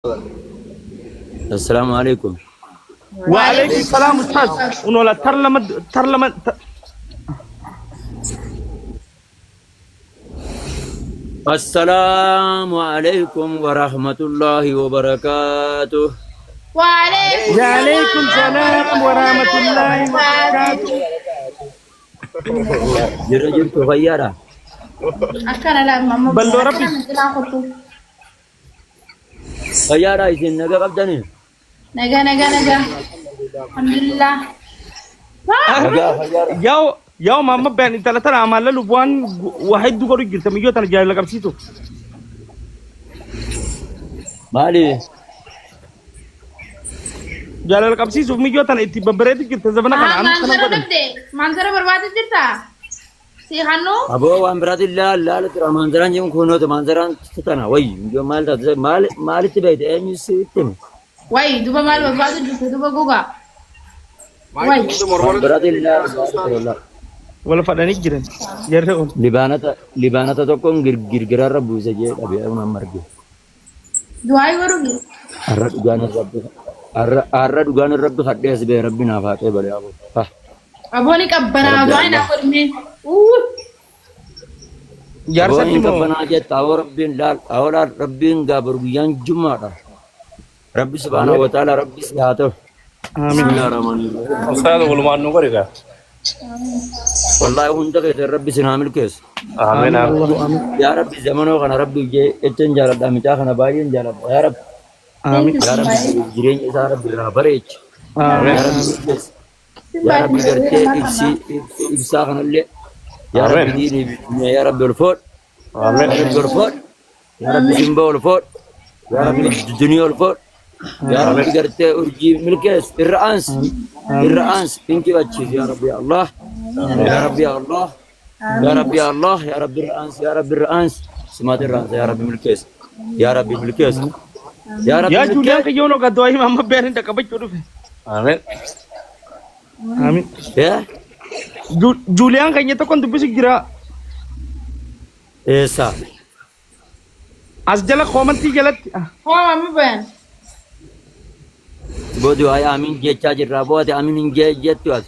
السلام عليكم. وعليكم السلام استاذ ونولا ترلمد السلام عليكم ورحمة الله وبركاته. وعليكم السلام ورحمة الله وبركاته. جرجرت غيارة. بلو ربي غيارة إذن نجا قبضني. نجا الحمد لله. يا ماما بين انت لا ترى عمال لبوان واحد دغور جرت ميجو تنا جاي لك بسيتو مالي جاي لك بسيتو ميجو تنا انت ببريت جرت زبنا كان عن كان منظر برباد جرتا سي خانو أبو أمبراد الله لا ترى منظران يوم كونوا منظران تتنا وي جو مال تزا مال تبيت أمي سيتم واي دوبا مال برباد جرتا دوبا غوغا واي أمبراد الله ولا فداني جيرن جرون لبانة تكون غير ربو سجى أبي أنا مرجع دعاي وروغي أرد دوغان الرب خدي أسبه ربنا فاتح بلي أبو ابوني كبنا دعاي ناخذ من يار أبو ساتي إنك مو بنا جت أو ربين لا أو لا ربين قابر بيان جمعة ربي سبحانه وتعالى ربي سياته امين بسم الله الرحمن الرحيم استاذ ولمان نغريغا والله هون تك ربي سنعمل كيس امين يا ربي زمانه كان ربي جي اتن جال دام كان باين جال يا رب امين يا رب جرين يا رب بريج امين يا رب كيس يا رب قرتي إكسا كان اللي يا رب ديني يا رب الفوت امين يا رب الفوت يا رب سيمبا الفوت يا رب الدنيا الفوت يا رب قرتي أرجي ملكيس الرأس إنك بتشي يا رب يا الله يا رب يا الله يا رب يا الله يا رب الرأس يا رب الرأس سمات الرأس يا رب ملكيس يا رب ملكيس يا رب يا جوليان ملكيس كيونو كدواي ماما بين انت كبچو دف امين امين يا جوليان كاين تو كنت بس جرا إيسا اسجل كومنتي جلت هو مامي بين بودو هاي آمين جيتشا جرا بود آمين جيتشا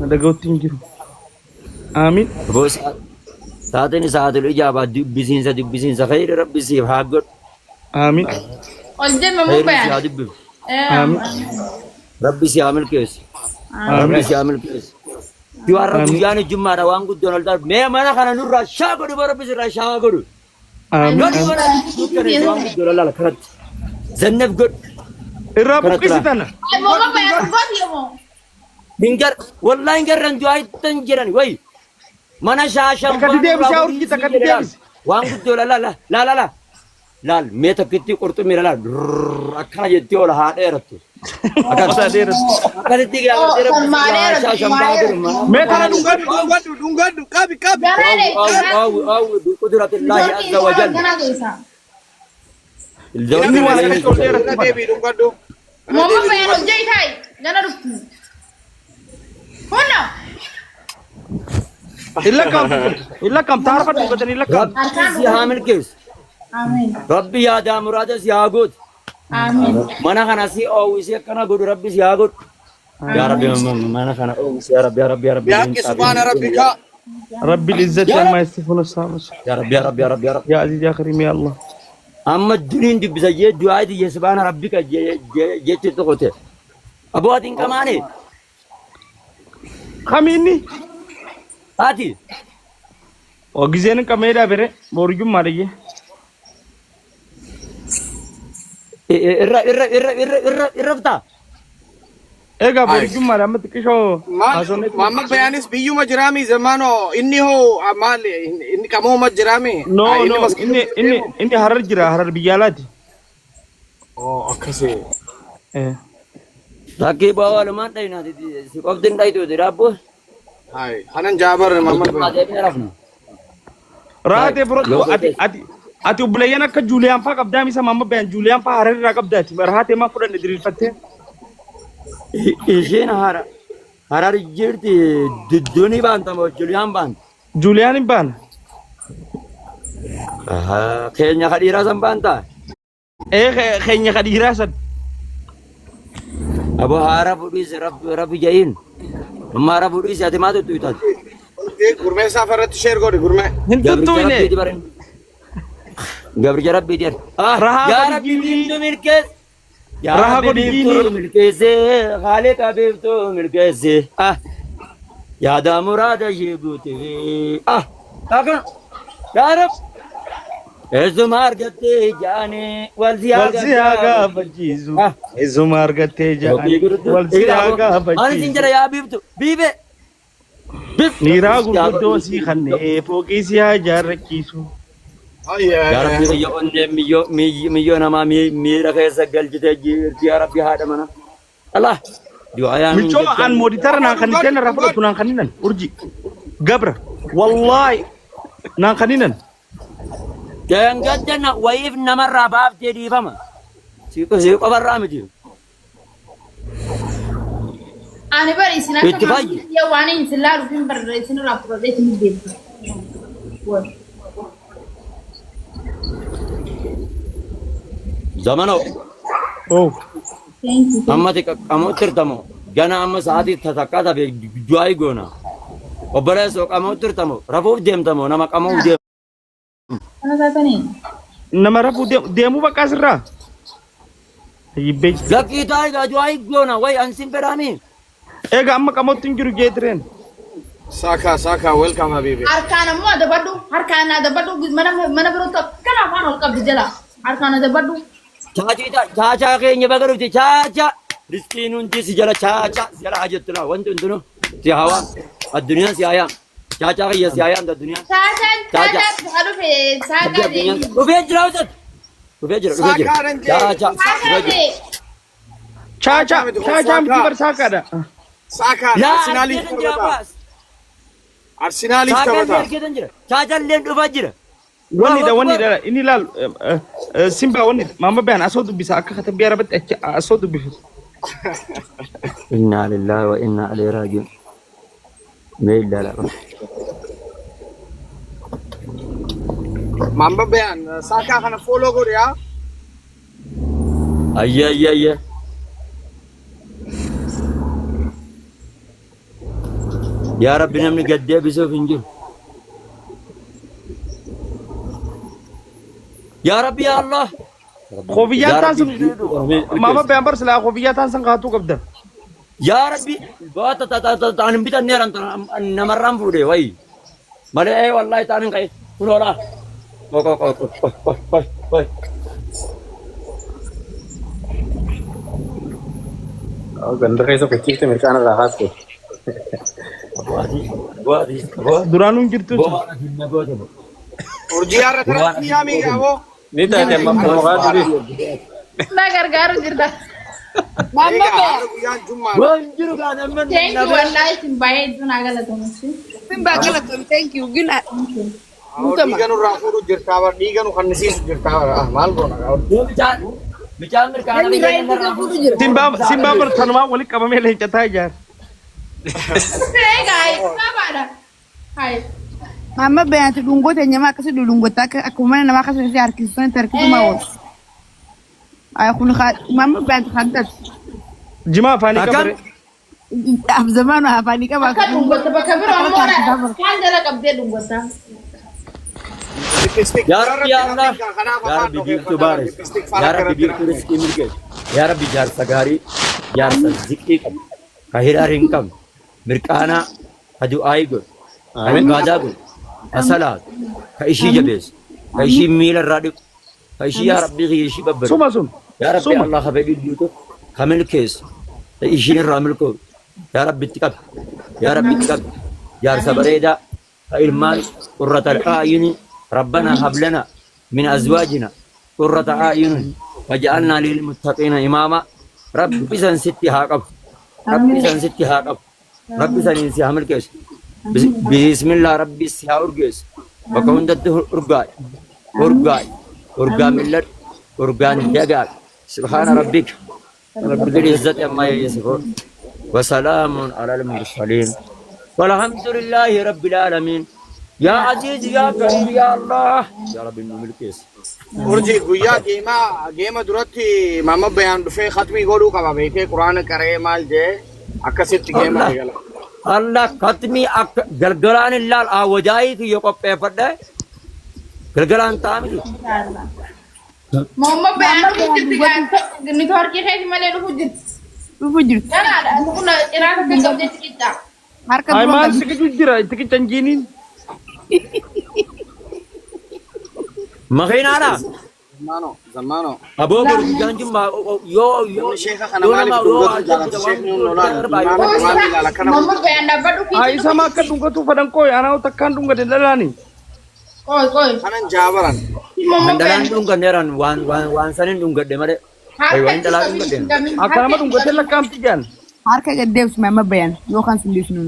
ada gautin jiru amin بوس ساعتين ساعة الإجابة دبسين خير ربي سيف حقر amin قدام مامي خير بين سيا دب amin ربي سيعمل كيس ربي سيعمل كيس جوار ربي جاني جمعة روان قد دونالد ما أنا خنا نور رشا قدو بربي سير رشا قدو amin نور يوانا نور روان قد دونالد لا كرت زنب قد الرابو كيستانا ماما بين برباد يمو إنكر والله إنكر رنجو هاي تنجرني وي mana shashan Takati Davis ya urgi takati Davis. Wangu dola la meta kitti kurtu mira la akana jetti ola ha deratu Masa dera. akana tiga dera shashan badur mana Meta na dungadu kabi أو بقدرة الله عز وجل ini wala ka to dera. debi dungadu ماما بين جاي هاي جانا رفتي هنا illa kam tar pat godan illa kam. ربي سيعمل كيس آمين ربي يا دام مراد سيعود آمين mana kana si oh isi kana gudu rabbi siyagud ya rabbi mana kana oh ya rabbi ya rabbi ya rabbi بحق سبحان ربك رب العزة عما يصفون السلام ya rabbi ya rabbi ya rabbi ya rabbi يا عزيز يا كريم يا الله amma dunin di bisa je dua di subhana rabbika je to kote abu atin kamane khamini ati o gizen kamera bere borjum marige irrabta ega borjum mara mat kisho محمد بيانس بيو مجرامي زمانه اني هو مال اني كمو مجرامي no inni harar jira harar biyalati او اكسي eh lagi bawa leman dai na si kopting dai tu dirabu هاي انا جابر محمد raate bro ati ubulayana ka julian fa kabda mi sama mabban julian fa harar ra kabda ti raate ma fudan diril fatte ishin harar jirti duni banta mo julian ban julian ban Keenya kadhiiraa san baanta. Keenya kadhiiraa san. Abo haara fudhiis rabbi jahiin. Amma haara fudhiis ati maa tuttu itaati. Gurmee safarratti sheer godhi gurmee. Hin tuttuine. Gabricha rabbi diyan. Rahaa Yaa godhi rabbi jiini. biiftuu milkees. Yaa Rahaa rabbi godhi biiftuu jiini. milkeessee. Haaliqa biiftuu milkeessee. Yaada muraada ishee guutee. Akkana. Yaa rabbi. Eessuma argattee jaanii wal si haa gaafachiisu. Eessuma argattee jaanii wal si haa Ani sin gaafachiisu. jira yaa biiftu. Biife. Niiraa gurguddoo sii kannee fooqii si haa ijaarrachiisu. Yaa rabbi biyya onnee miyyoo namaa miira keessa galchitee jirti yaa rabbi haadha mana. Allah. Michoo an mooditara naan kanneen irraa fudhatu naan kanninan urji. Gabra wallaahi naan kanninan. Gaddanna wayiif namarraa baaftee dhiifama. Siiqoo qofarraa miti. Ani bari isin Itti akka fayyi. maatii waan isin laaluuf hin barre isin irraa fudhadhee isin deemtu. Zamanoo Oh. amma qaqqamoo tirtamoo gana amma sa'aatii takkaa tafe du'aayi goona. Obboleessoo qamoo tirtamoo rafuuf deemtamoo nama qamoo deemu. Kana taatanii. Nama rafuu deemuu bakka asirraa. Hibbee. Lakkii taayigaa du'aayi goona wayi ansin fedhaanii. Egaa amma qamootti hin jiru jeetireen. Saka welcome habibi. Harkaan ammoo adabadhu. Harkaan adabadhu mana birootti akkana afaan ol qabdi jala. Harkaan adabadhu. Chaachaa keenya baga dhufte chaachaa. Riskiin hundi si jala chaachaa si jala hajjettu naa wanti hundinuu si hawaan addunyaan si hayaan. Chaachaa kiyya si hayaan addunyaan. Saachaan dhufe saakaa deemi. Dhufee jira hojjetu. Dhufee jira. Chaachaa. Chaachaa miti barsaakaadha. Saka Arsenaliif taphata. Arsenaliif taphata. Chaachalleen dhufaa jira. Wannidha inni ilaal Simba wannidha maama bayan asoo dubbisa akka katabbii arabatti achi asoo dubbisa. Inna lillahi wa inna ilaihi raaji'uun. Mee ilaala. Mamba bayan Saka kana follow godhi yaa. Ayya. Yaa Rabbi namni gad deebisuuf hin jiru. Yaa Rabbi yaa Allah. Kofiyyaan taasisu maama bayan bar silaa kofiyyaa taasisan kaatu qabda. Yaa Rabbi baata ta'an hin bitanneeran namarraan fuudhee wayi. Malee wallahi ta'an hin ka'e kunoodhaa. Qoy. Ganda keessa fakkiifte mirkaan irraa haaste. Duraanuu hin jirtu. Urjii har'a kanatti yaami gaaboo. Ni taate amma maqaa durii. Na gargaaru jirta. Mamma bayan guyyaan jummaa. Waan jiru kaan amma Thank you wallahi isin baay'ee iddoo naa galatamusi. Simba galatoom thank you gina. Dhiiganu irraa fuudhu jirtaa bara dhiiganu kannisiisu jirtaa bara maal goona gaaboo. Bichaan mirkaana Simbaa bar tanumaa walitti qabamee leencataa ijaara. Egaa qabaadha. Hai. Mamma bayanti dhungoota nyamaa akkasi dhudhungoota akkuma mana namaa akkasuma harkisuun harkisumaa oolu. Ay kun mamma bayanti haddat. Jimaa afaanii qabare. Zamaanu afaanii qaba. Akka dhungoota bakka biroo ammoo kaan jala qabdee dhungoota. Yaa Rabbi yaa Allah. Yaa Rabbi biiftuu baares. Yaa Rabbi biiftuu riskii mirgeessu. Yaa Rabbi jaarsa gaarii jaarsa ziqqii qabu. Ka hiraar hin qabne. Mirqaanaa ka du'aayi godhu. Ka ibaadaa godhu. Ka salaatu. Ka ishii jabeessu. Ka ishii miila irraa dhiqu. Ka ishii yaa Rabbi kiyya ishii babbareedu. Suma sun. Yaa Rabbi Allah ka fedhii guutu ka milkeessu. Ka ishiin irraa milkoodu. Yaa Rabbi itti qabi. Yaa Rabbi itti qabi. Jaarsa bareedaa ka ilmaan qurrata a'yuni. ربنا هب لنا من ازواجنا قرة اعين واجعلنا للمتقين اماما رب سن ستي هاقب رب سن ستي هاقب رب سن سي حمل كيس بسم الله ربي سي اورغيس وكون دد اورغاي ملت اورغان دغا سبحان ربك رب العزة عما يصفون وسلام على المرسلين والحمد لله رب العالمين يا عزيز يا كريم يا الله يا رب إنه ملكيس urji guyyaa geema duratti mama bayaan dhufee khatmii godhuu qaba beekee quraana qaree maal jee akkasitti geema eegala. الله ختمي قلقلان اللال وجايك يقف فدا قلقلان تامل Mama bayaan hojjetti gaan networkii keessa malee dhufu jirti. Dhufu jirti. Kanaadha kun iraata keessa hojjetti qixxa. Harka Ay biroo maal qabdi. sikitu jira itti kicanjiiniin. مخين أنا Zammaano. أبو برجان جمع يو Sheekha kana maaliif dubbatu jaalatu sheekni hundoonaan maal ilaala kana Mama bayaan dhaabbadhu Ay kiisi. sama akka dhungatu fadhan kooy anaa takkaan dhungate dhalaani. Koy. kanan jaabaran. Mama Handalan bayaan. dun ganderan wan sanin dun gadde mare ay wan dalan dun gadde Akka nama dhungate lakkaamti jaan. Harka gaddeebis mama bayan yookaan sindisnu.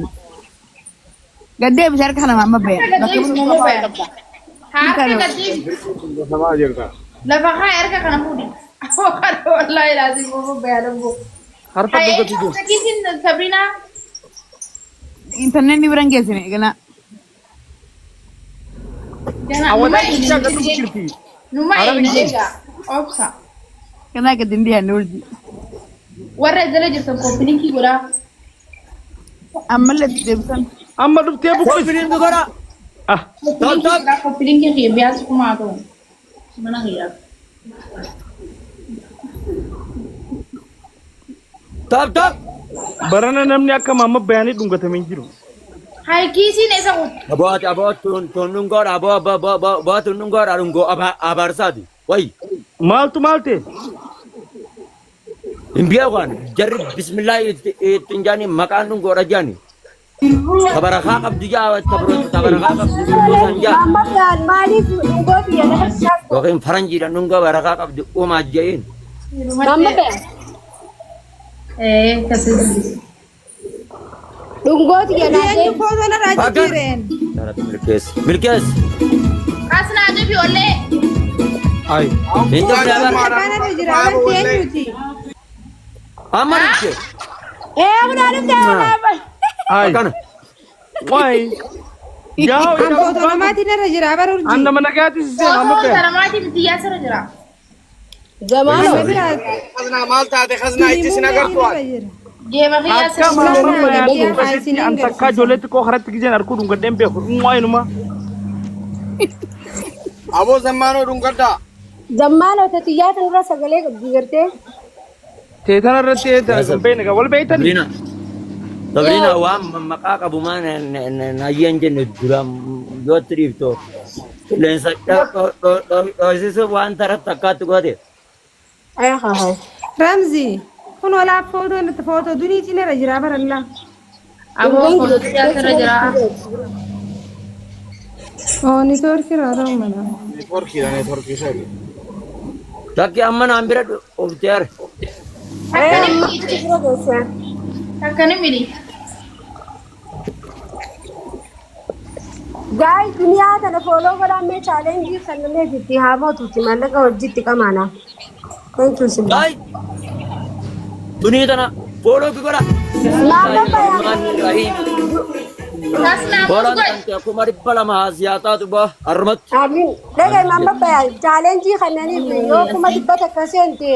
Gaddeebis harka kana mama bayan. Bakka Mama bayaan. Harka gadii. Samaa jirta. Lafa kaa erga kana fuudhi. Wallahi laazim mama bayaan ammoo. Harka dhungatu jiru. Kiisin Sabrina. intarneetni biraan geessine eegala. Awadaa ijaa gadu jirti. Numa eenyu egaa obsa. Kanaa gadi ndi yaa nurji. Warra jala jirtan koopilinkii godhaa. Ammallee deebisan. Amma dhuftee buqqis. Kopirin du gara Ah Koopilinkii kiyya biyaas kumaa ta'u. Mana kiyyaa. tap barana namni akka mamma bayaanii dhungatame hin jiru. Hai kiisiin isa kutu. abo tun dun gara abo tun dun gara dun go abarsadi way Maaltu maal ta'e? imbiya wan jarri bismillah tinjani makan dun gora jani tabaraka qabdi ja tabaraka qabdi sanja Mama bayaan maaliif dhungootu jedhama isaas Wakin faranji dan nungga baraka qabdi uma jain Mama bayaan Kasih. dhungootu jedhama Bagan darat milkes Kasna aja bi olle. Ay. Hindu berapa aman ke Ay. kan Why? Jauh ina bukan. Anda mana kati sih mamma bayaan. Saramati mitiya sara jira. Khazna maal taate khazna itti sin agartuwaat. Geema kiyya Akka mamma bayaan dhungate an takkaa ijoolleetti koo haratti gijeen harkuu dhungadheen beeku. Waa inuma. Aboo zammaanoo dhungaddaa. Zammaanota xiyyaata irra sagalee qabdi gartee Teetana irratti beeyna wal beeytani. Sabrina wa maka kabu mana na yen jenne duram yo tripto lensa sisu wan tarat takatu gode Ramzi, kun wala foto duni tine rajira baralla. Abo foto kiyya sara jira. Oh, ni torki rara mana. Networkii sheekhi. taki amman ambira ofter Akkani midi. gaay duniyaa tana fooloo godhamee chaalenjii kannamee fitti haa mootuuti maallaqa hojjitti qamaana. Thank you Simba. dai dunia tana follow ki gora Mama bayaan Kasna bolan musgoi. tante aku mari bala mahasiata tu bah armat Amin. Dhagay mama bayaan chaalenjii kannaniif yoo kuma dhibbata akkasiinti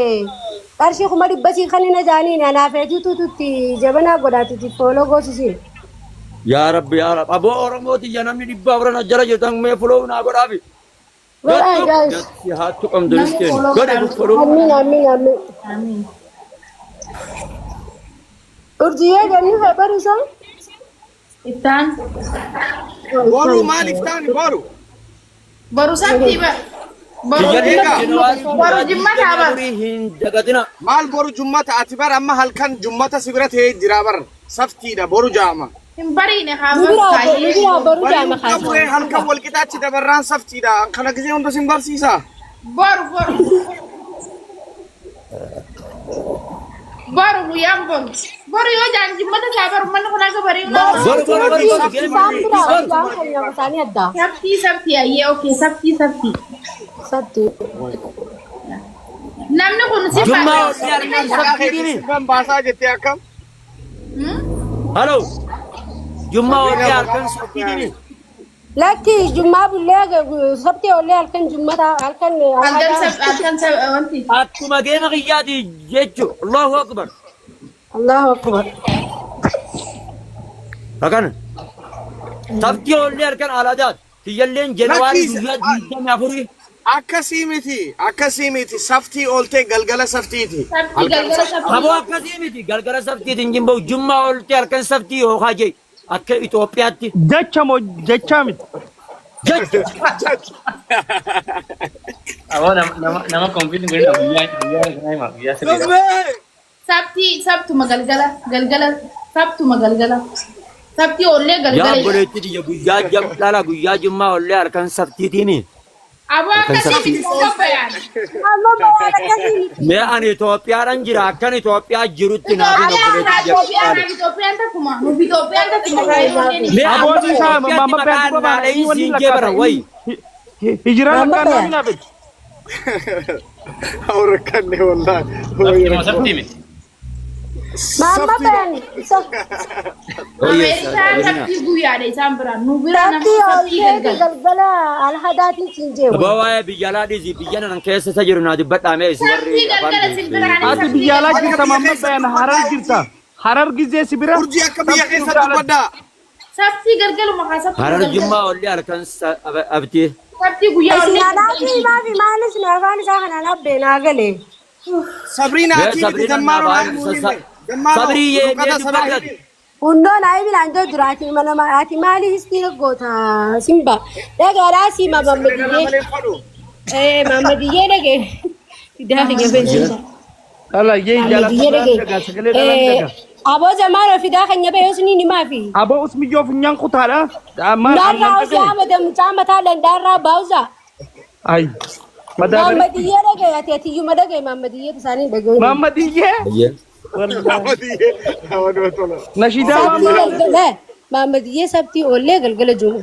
qarshii kuma dhibbasii kannina jaaniin anaaf eetututti jabanaa godhaatuti fooloo goosisiin. ya rabbi ya rab abo orang moti janam ni dibba brana jara jetang me follow na gora bi Godhaa guys. si hatu kam dulisken gode follow Amin amin amin. Amin. Urjiyee ganni barisa. Iftaan. Boru maaliif taani boru? Baru sakti ba. Baru jimmata ba. dagatina Maal boru jummata ati bar amma halkan jummata sibira ta'ee jira bar saftiidha boru jaama. Himbariine haa Nubira bakkaayyee. boru jaama Waliin qaburee halkan wal qixaachi dabarraan saftiidha kana gisee hunda sin barsiisa. Boru. Boru guyyaan boru. Boru yoo jaan jimmata saa baru manni kun akka barii una. boru Isaan bira waan keenya isaanii adda. Sabtii ayyee okay sabtii. Satti. Namni kun si Jumma Kan baasaa jettee akkam? halo jumma odi arkan sakti dini لكن جمعة بالله سبتي ولا هلكن جمعة هلكن Halkan wanti. أكما جينا غيادي جيتشو الله أكبر. الله أكبر. فكان سبتي أولي أركان على ذات تيجلين جنواري Lakkis- جياد جيدا مافوري. akkasii miti saftii ooltee galgala saftiiti. Sabti galgala sabti. أبو أكاديميتي قال سبتي تنجمبو جمعة أولتي أركان سبتي هو خاجي أكا إثيوبياتي. jecha moo jecha miti. Awak nama komplit ni guna guyyaa mah guyyaa sendiri. Sabtuma galgala sabtuma galgala. Sabti ollee يا galgala. بوليتي دي جوجا جم لا لا جوجا جمعة أولي أركان سبتي تيني. Aboo akkasii qophaa'an. أما بقول لك मैं अन इथोपिया रंजिरा अक्कन इथोपिया जिरुत्ति Nabi Itoophiyaan takkuma. Nuuf Itoophiyaan takkuma. मैं Aboonni isaa mamma beeku qaba. सिंजेबर वही Hijiraan akkaan namni naafe. Awrakkanne wallahi. Sabti mau sabti miti. ماما بين Isaan sabtii guyyaadha isaan biraan. Nu bira nama سبتي sabtii أولتي galgala. قلقلة على هداتي تنجيو. بابا بيجالا دي زي بيجانا نكيس سجرو نادي بطا مي Sabtii galgala simbiraan. Ati biyya alaa jirta mamma beeyan harar jirta. Harar gizee sibira. Urjii akka biyya keessa dubbaddaa. Sabtii galgaluma kaa sabtii هرر galgala. جمعة ولي أركان أبتي Sabtii guyyaa ollee أسناناتي ما في ما نسمع فاني ساخن أنا بين أغلي. Sabriinaatii miti Sabriina dammaaroo Nabaan, naannoo Sasa- hime. Dammaaroo Sabrii yee uffata mee sabrii. dubbatan. Hundoo naa ibi naan joo duraati mana ati maali histiira goota simba dhagaadhaa si Nama mamadiyyee malee fadhu. mamadiyyee dhage fidaa kiyya beeksisa Ala yee mamadiyyee jaalatan daga sagalee dhalan dhage daga. aboo jamaanoo fidaa kanya bee osni ni maafi Aboo usmiyyoo funyaan kutaadha. Maal ndaarraa aannan osii dhagaye. amada mucaa mataa landaarraa baawuza Ay. Madaabari. mamadiyyee dhage ati atiyyuma dhage mamadiyyee isaanii dhage Mamadiyyee. Namadiyyee namaduma tola. Nashidaa sabtii mamma. galgala mamadiyyee sabtii oollee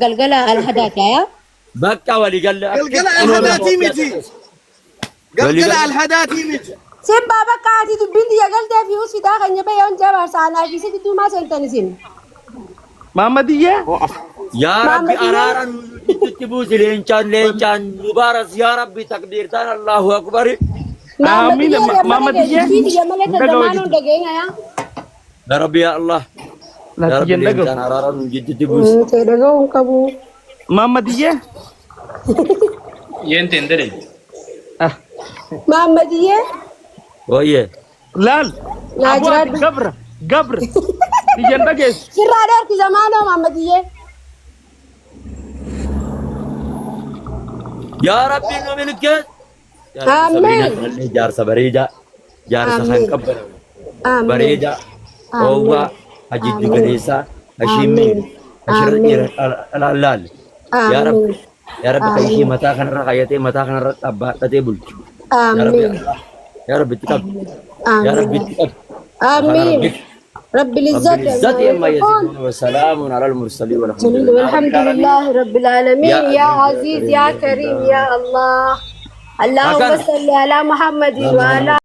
galgala alhadaati ayaa بقى ولي قال لي Galgala alhadaatii miti. Galgala alhadaatii miti. Simba bakka ati dubbiin xiyya galtee fi usfidaa kan nyabee yoon jabaa saanaa fi sitti duumaa seeltan isin. Mamadiyyee. يا ربي Mamadiyyee. أرارا تبوز لينشان مبارس يا ربي تقدير تان الله أكبر. Amiin, Mama Diyye. Dubbii xiyya malee kan Daga zamaanuu wajjin. dhageenya yaa. يا ربي يا الله يا ربي Latiyyeen لينشان dhagahu. أرارا جد تبوز. Ta'e dhaga'uun qabu. Mamadiyyee. Yen tendere. Ah. Mahammadiyyee ويه Laal. naa Aboo ati jiraadhu. gabra. Tiyyeen dhageessu. Sirraa dheerti zamaanoo Mahammadiyyee. يا ربي نؤمنك. آمين. جار سبريجا جار آمين. سخن كبر Amiin. بريجا هو أجد جليسا أشيمين أشرجير الهلال يا رب Amiin. يا رب كيشي متى خن رقايتي متى خن رتبا تتبول يا رب يا Amiin. الله يا رب تكب يا رب تكب Amiin. رب العزة رب العزة عما ما يصفون. يصفون وسلام على المرسلين والحمد لله رب العالمين يا يا الله. عزيز يا كريم يا الله اللهم مكان. صل على محمد وعلى